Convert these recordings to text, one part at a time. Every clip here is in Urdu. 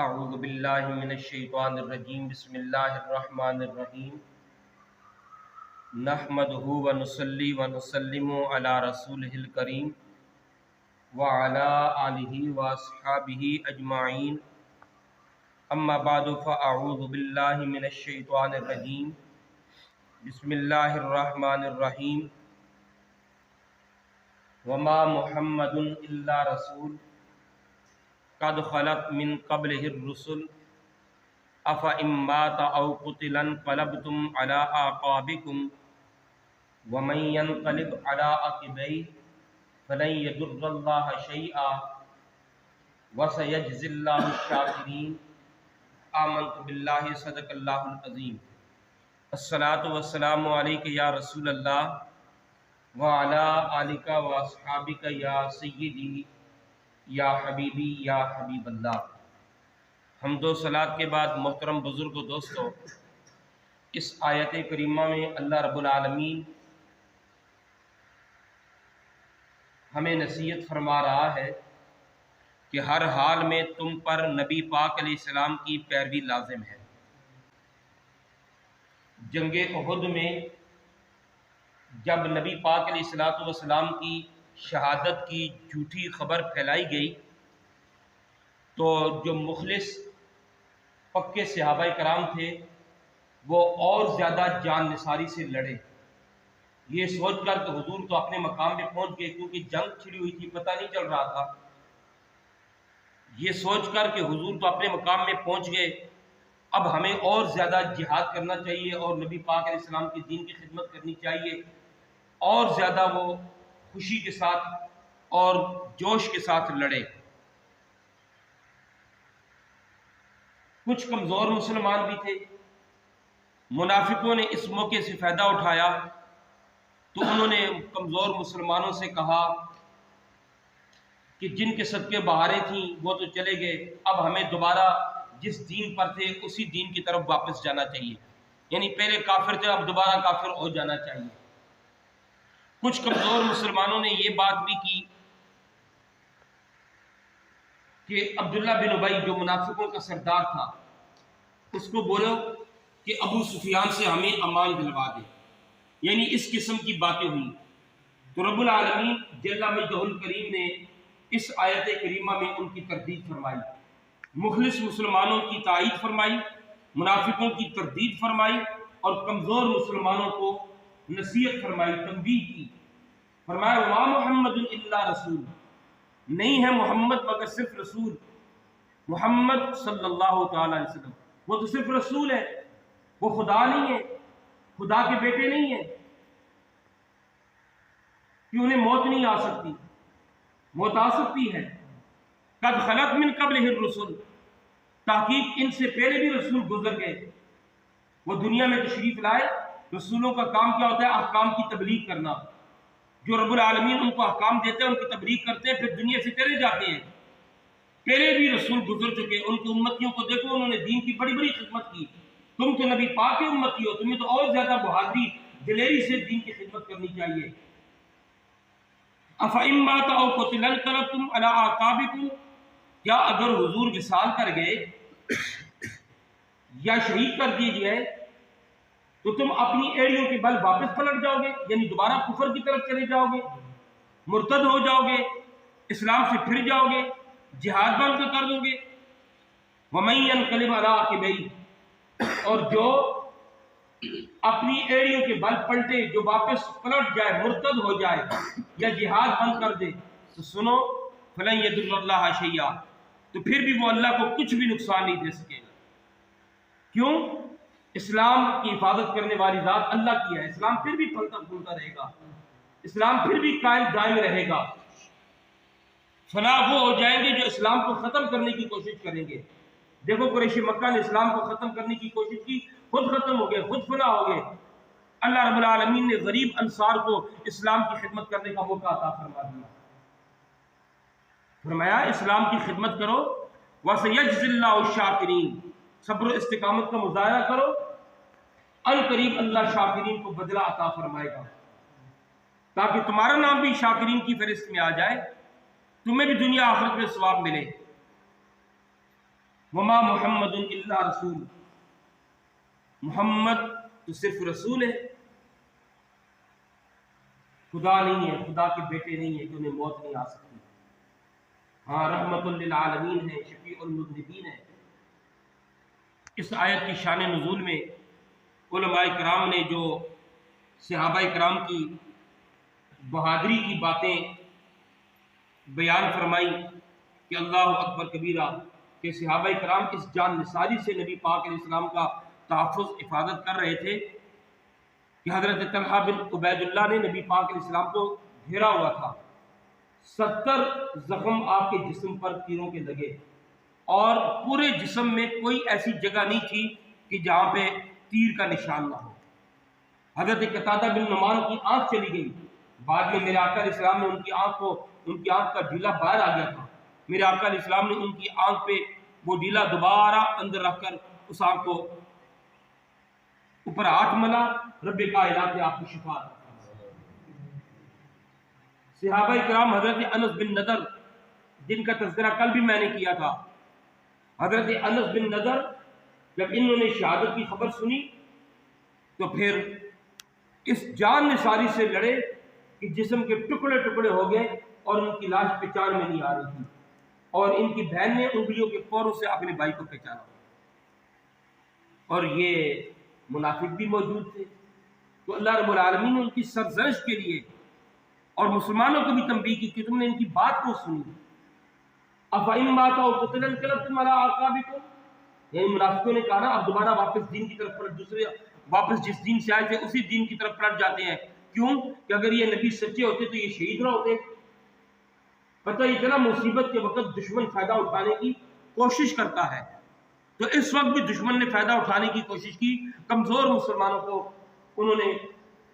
اعوذ باللہ من الشیطان الرجیم بسم اللہ الرحمن الرحیم نحمدہ ونصلی ونسلم علی رسولہ الکریم وعلی آلہ واصحابہ اجمعین اما بعد فاعوذ باللہ من الشیطان الرجیم بسم اللہ الرحمن الرحیم وما محمد الا رسول قد خلت من قبلہ الرسل افإن مات او قتل انقلبتم على اعقابكم ومن ينقلب على عقبيه فلن يضر الله شيئا وسيجزي الله الشاكرين آمنت بالله صدق الله العظيم الصلاة والسلام عليك يا رسول الله وعلى آلك واصحابك يا سيدي یا حبیبی یا حبیب اللہ۔ حمد و صلات کے بعد محترم بزرگ و دوستو، اس آیت کریمہ میں اللہ رب العالمین ہمیں نصیحت فرما رہا ہے کہ ہر حال میں تم پر نبی پاک علیہ السلام کی پیروی لازم ہے۔ جنگ احد میں جب نبی پاک علیہ السلام کی شہادت کی جھوٹی خبر پھیلائی گئی تو جو مخلص پکے صحابہ کرام تھے وہ اور زیادہ جان نثاری سے لڑے، یہ سوچ کر کہ حضور تو اپنے مقام پہ پہنچ گئے، کیونکہ جنگ چھڑی ہوئی تھی، پتہ نہیں چل رہا تھا، یہ سوچ کر کہ حضور تو اپنے مقام میں پہنچ گئے، اب ہمیں اور زیادہ جہاد کرنا چاہیے اور نبی پاک علیہ السلام کے دین کی خدمت کرنی چاہیے، اور زیادہ وہ خوشی کے ساتھ اور جوش کے ساتھ لڑے۔ کچھ کمزور مسلمان بھی تھے، منافقوں نے اس موقع سے فائدہ اٹھایا تو انہوں نے کمزور مسلمانوں سے کہا کہ جن کے صدقے بہاریں تھیں وہ تو چلے گئے، اب ہمیں دوبارہ جس دین پر تھے اسی دین کی طرف واپس جانا چاہیے، یعنی پہلے کافر تھے اب دوبارہ کافر ہو جانا چاہیے۔ کچھ کمزور مسلمانوں نے یہ بات بھی کی کہ عبداللہ بن ابی جو منافقوں کا سردار تھا اس کو بولو کہ ابو سفیان سے ہمیں امان دلوا دے، یعنی اس قسم کی باتیں ہوئی تو رب العالمین جل مجدہ الکریم نے اس آیت کریمہ میں ان کی تردید فرمائی، مخلص مسلمانوں کی تائید فرمائی، منافقوں کی تردید فرمائی اور کمزور مسلمانوں کو نصیحت فرمائی، تنبیہ کی، فرمایا وما محمد الا رسول، نہیں ہے محمد مگر صرف رسول، محمد صلی اللہ تعالی علیہ وسلم وہ تو صرف رسول ہے، وہ خدا نہیں ہے، خدا کے بیٹے نہیں ہیں کہ انہیں موت نہیں آ سکتی، موت آ سکتی ہے۔ قد خلت من قبلہ الرسل، تحقیق ان سے پہلے بھی رسول گزر گئے، وہ دنیا میں تشریف لائے۔ رسولوں کا کام کیا ہوتا ہے؟ احکام کی تبلیغ کرنا، جو رب العالمین ان کو احکام دیتے ہیں ان کی تبلیغ کرتے ہیں، پھر دنیا سے چلے جاتے ہیں۔ پہلے بھی رسول گزر چکے، ان کی امتیوں کو دیکھو، انہوں نے دین کی بڑی بڑی خدمت کی، تم تو نبی پاک کی امتی ہو، تمہیں تو اور زیادہ بہادری دلیری سے دین کی خدمت کرنی چاہیے۔ افإن مات او قتل انقلبتم علی اعقابکم، کیا اگر حضور وصال کر گئے یا شہید کر دیے گئے تو تم اپنی ایڑیوں کے بل واپس پلٹ جاؤ گے، یعنی دوبارہ کفر کی طرف چلے جاؤ گے، مرتد ہو جاؤ گے، اسلام سے پھر جاؤ گے، جہاد بند کر دو گے۔ وَمَن يَنْقَلِبْ عَلَىٰ عَقِبَيْهِ، اور جو اپنی ایڑیوں کے بل پلٹے، جو واپس پلٹ جائے، مرتد ہو جائے یا جہاد بند کر دے، تو سنو فَلَن يَضُرَّ اللَّهَ شَيْئًا، تو پھر بھی وہ اللہ کو کچھ بھی نقصان نہیں دے سکے گا۔ کیوں؟ اسلام کی حفاظت کرنے والی ذات اللہ کی ہے، اسلام پھر بھی پھلتا پھولتا رہے گا، اسلام پھر بھی قائم دائم رہے گا۔ فنا وہ ہو جائیں گے جو اسلام کو ختم کرنے کی کوشش کریں گے۔ دیکھو قریش مکہ نے اسلام کو ختم کرنے کی کوشش کی، خود ختم ہو گئے، خود فنا ہو گئے۔ اللہ رب العالمین نے غریب انصار کو اسلام کی خدمت کرنے کا موقع عطا فرما دیا، فرمایا اسلام کی خدمت کرو، وَسَيَجْزِي اللَّهُ الشَّاكِرِينَ، صبر و استقامت کا مظاہرہ کرو، ان قریب اللہ شاکرین کو بدلہ عطا فرمائے گا، تاکہ تمہارا نام بھی شاکرین کی فہرست میں آ جائے، تمہیں بھی دنیا آخرت میں ثواب ملے۔ وما محمد الا رسول، محمد تو صرف رسول ہے، خدا نہیں ہے، خدا کے بیٹے نہیں ہے کہ انہیں موت نہیں آ سکتی۔ ہاں رحمت للعالمین ہے، شفیع المذنبین ہے۔ اس آیت کی شان نزول میں علماء کرام نے جو صحابہ کرام کی بہادری کی باتیں بیان فرمائی کہ اللہ اکبر کبیرہ، کہ صحابہ کرام اس جان نثاری سے نبی پاک علیہ السلام کا تحفظ حفاظت کر رہے تھے کہ حضرت طلحہ بن عبید اللہ نے نبی پاک علیہ السلام کو گھیرا ہوا تھا، 70 زخم آپ کے جسم پر تیروں کے لگے، اور پورے جسم میں کوئی ایسی جگہ نہیں تھی کہ جہاں پہ تیر کا نشان نہ ہو۔ حضرت قتادہ بن نعمان کی آنکھ چلی گئی، بعد میں میرے آقا علیہ السلام نے ان کی آنکھ کا ڈھیلا باہر آ گیا تھا، میرے آقا علیہ السلام نے ان کی آنکھ پہ وہ ڈھیلا دوبارہ اندر رکھ کر اس آنکھ کو اوپر ہاتھ ملا، رب کائنات نے آپ کو شفا دی۔ صحابہ کرام حضرت انس بن نضر جن کا تذکرہ کل بھی میں نے کیا تھا، حضرت انس بن نضر جب انہوں نے شہادت کی خبر سنی تو پھر اس جان نثاری سے لڑے کہ جسم کے ٹکڑے ٹکڑے ہو گئے اور ان کی لاش پہچان میں نہیں آ رہی تھی، اور ان کی بہن نے انگلیوں کے پوروں سے اپنے بھائی کو پہچانا، اور یہ منافق بھی موجود تھے۔ تو اللہ رب العالمین نے ان کی سرزنش کے لیے اور مسلمانوں کو بھی تنبیہ کی کہ تم نے ان کی بات کو سنی۔ افإن ماتوا قتلا انقلبتم على اعقابكم، یعنی منافقوں نے کہا نا اب دوبارہ واپس دین کی طرف واپس جس دین سے آئے تھے اسی دین کی طرف پلٹ جاتے ہیں۔ کیوں کہ اگر یہ نبی سچے ہوتے تو یہ شہید نہ ہوتے۔ پتہ اتنا مصیبت کے وقت دشمن فائدہ اٹھانے کی کوشش کرتا ہے، تو اس وقت بھی دشمن نے فائدہ اٹھانے کی کوشش کی، کمزور مسلمانوں کو انہوں نے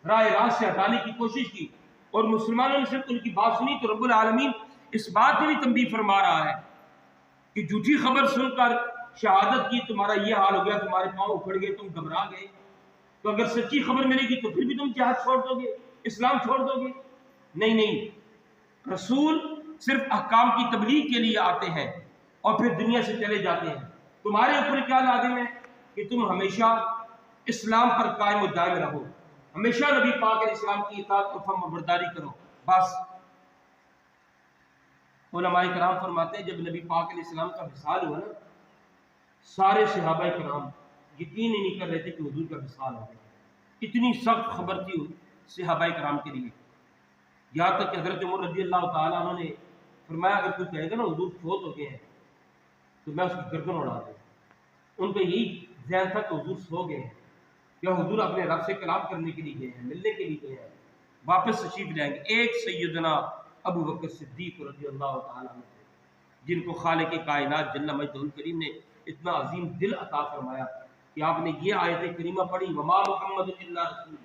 راہ راست سے ہٹانے کی کوشش کی، اور مسلمانوں نے صرف ان کی بات سنی تو رب العالمین اس بات میں بھی تنبیہ فرما رہا ہے کہ جھوٹی خبر سن کر شہادت کی تمہارا یہ حال ہو گیا، تمہارے پاؤں اکھڑ گئے، تم گھبرا گئے، تو اگر سچی خبر ملے گی تو پھر بھی تم جہاد چھوڑ دو گے، اسلام چھوڑ دو گے؟ نہیں، رسول صرف احکام کی تبلیغ کے لیے آتے ہیں اور پھر دنیا سے چلے جاتے ہیں۔ تمہارے اوپر کیا لازم ہے کہ تم ہمیشہ اسلام پر قائم و دائم رہو، ہمیشہ نبی پاک علیہ السلام کی اطاعت اور فرمانبرداری کرو، بس۔ علماء کرام فرماتے ہیں جب نبی پاک علیہ السلام کا وصال ہوا نا، سارے صحابہ کرام یقین ہی نہیں کر رہے تھے کہ حضور کا وصال ہو گیا، اتنی سخت خبر تھی صحابہ کرام کے لیے، یہاں تک کہ حضرت عمر رضی اللہ تعالیٰ عنہ نے فرمایا اگر کوئی کہے گا نا حضور فوت ہو گئے ہیں تو میں اس کی گردن اڑا دوں۔ ان کا یہی ذہن تھا کہ حضور سو گئے ہیں یا حضور اپنے رب سے کلام کرنے کے لیے گئے ہیں، ملنے کے لیے گئے ہیں، واپس تشریف لائیں گے۔ ایک سیدنا ابو بکر صدیق رضی اللہ تعالیٰ عنہ جن کو خالق کائنات جل مجدہ الکریم نے اتنا عظیم دل عطا فرمایا کہ آپ نے یہ آیت کریمہ پڑھی وما محمد الا رسول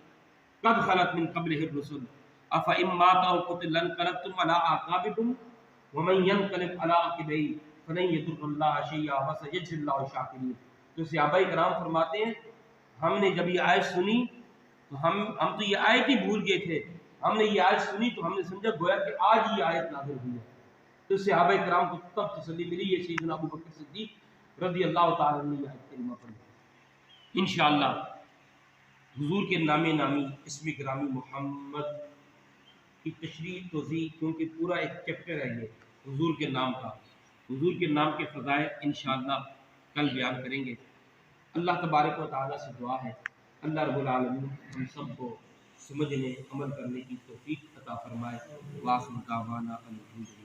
قد خلت من قبلہ الرسل افإن مات أو قتل انقلبتم على أعقابكم ومن ينقلب على عقبيه فلن يضر الله شيئا وسيجزي الله الشاكرين۔ تو صحابہ کرام فرماتے ہیں ہم نے جب یہ آیت سنی تو ہم تو یہ آیت ہی بھول گئے تھے، ہم نے یہ آیت سنی تو ہم نے سمجھا گویا کہ آج یہ آیت نازل ہوئی ہے۔ تو صحابہ کرام کو تب تسلی ملی، یہ سیدنا ابو بکر صدیق رضی اللہ تعالیٰ عنہ یہ آیت کریمہ پڑھی۔ انشاءاللہ حضور کے نام نامی اسم گرامی محمد کی تشریح توضیح، کیونکہ پورا ایک چیپٹر ہے یہ حضور کے نام کا، حضور کے نام کے فضائل انشاءاللہ کل بیان کریں گے۔ اللہ تبارک و تعالیٰ سے دعا ہے اللہ رب العالمین ہم سب کو سمجھنے عمل کرنے کی توفیق عطا فرمائے۔ وآخر دعوانا الحمدللہ۔